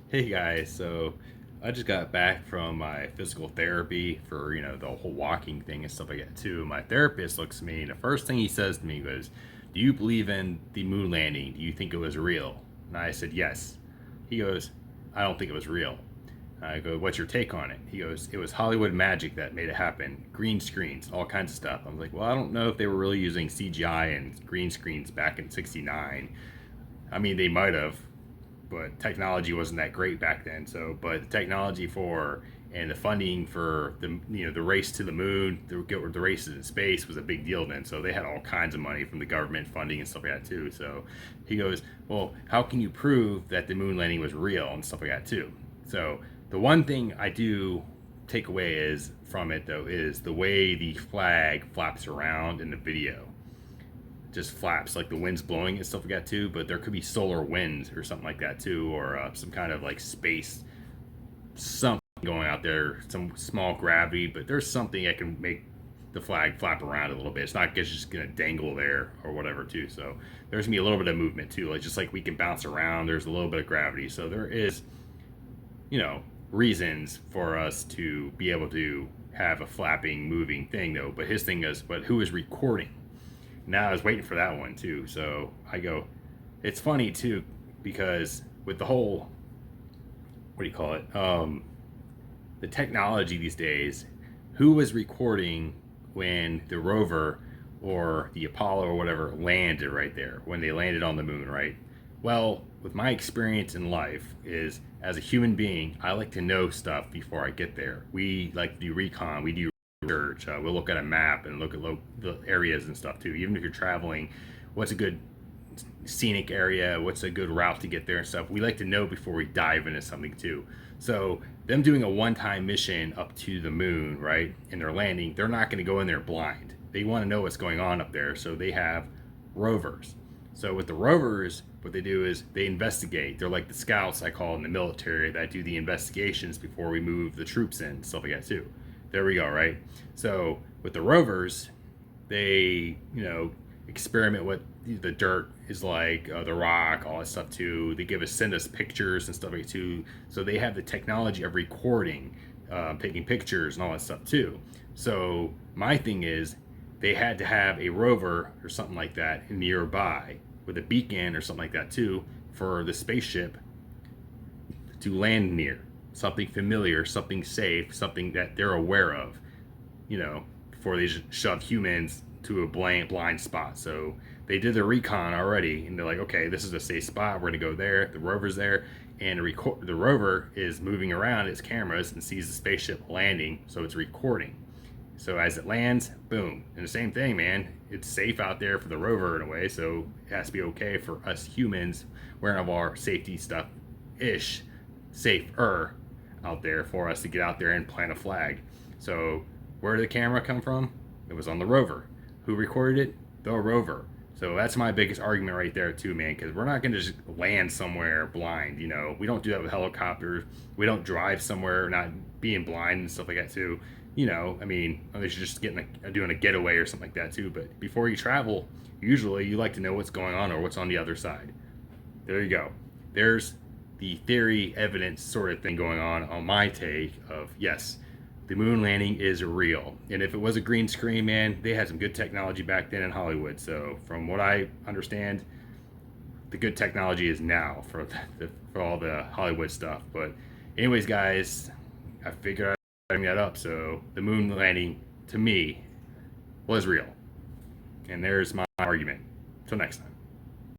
Hey guys, so I just got back from my physical therapy for, the whole walking thing and stuff like that too. My therapist looks at me and the first thing he says to me was, "Do you believe in the moon landing? Do you think it was real?" And I said, "Yes." He goes, "I don't think it was real." I go, "What's your take on it?" He goes, "It was Hollywood magic that made it happen. Green screens, all kinds of stuff." I'm like, "Well, I don't know if they were really using CGI and green screens back in '69. I mean, they might have, but technology wasn't that great back then. So, but the technology for and the funding for the race to the moon, the races in space was a big deal then. So they had all kinds of money from the government funding and stuff like that too. So he goes, "Well, how can you prove that the moon landing was real and stuff like that too?" So the one thing I do take away is from it though is the way the flag flaps around in the video, just flaps like the wind's blowing and stuff like that too. But there could be solar winds or something like that too, or some kind of like space something going out there, some small gravity. But there's something that can make the flag flap around a little bit. It's not just gonna dangle there or whatever too. So there's gonna be a little bit of movement too, like just like we can bounce around. There's a little bit of gravity, so there is, you know, reasons for us to be able to have a flapping, moving thing though. But his thing is, but who is recording? Now I was waiting for that one too. So I go, it's funny too, because with the whole, what do you call it? The technology these days, who was recording when the rover or the Apollo or whatever landed right there, when they landed on the moon, right? Well, with my experience in life is as a human being, I like to know stuff before I get there. We like to do recon, we do research. We'll look at a map and look at the areas and stuff too. Even if you're traveling, what's a good scenic area, what's a good route to get there and stuff. We like to know before we dive into something too. So them doing a one-time mission up to the moon, right, and they're landing, they're not going to go in there blind. They want to know what's going on up there, so they have rovers. So with the rovers, what they do is they investigate. They're like the scouts, I call it, in the military, that do the investigations before we move the troops in, stuff like that too. There we go, right? So with the rovers, they, experiment what the dirt is like, the rock, all that stuff too. They send us pictures and stuff like that too. So they have the technology of recording, taking pictures and all that stuff too. So my thing is, they had to have a rover or something like that nearby with a beacon or something like that too for the spaceship to land near. Something familiar, something safe, something that they're aware of, before they shove humans to a blind spot. So they did the recon already, and they're like, okay, this is a safe spot. We're gonna go there. The rover's there, and the rover is moving around its cameras and sees the spaceship landing, so it's recording. So as it lands, boom, and the same thing, man. It's safe out there for the rover in a way, so it has to be okay for us humans wearing our safety stuff ish, safer out there for us to get out there and plant a flag. So where did the camera come from? It was on the rover. Who recorded it? The rover. So that's my biggest argument right there too, man, because we're not going to just land somewhere blind. We don't do that with helicopters. We don't drive somewhere not being blind and stuff like that too. I mean, unless you're just doing a getaway or something like that too. But before you travel, usually you like to know what's going on or what's on the other side. There you go. There's the theory, evidence sort of thing going on my take of, yes, the moon landing is real. And if it was a green screen, man, they had some good technology back then in Hollywood. So from what I understand, the good technology is now for all the Hollywood stuff. But anyways, guys, I figured I'd bring that up. So the moon landing, to me, was real. And there's my argument. Till next time.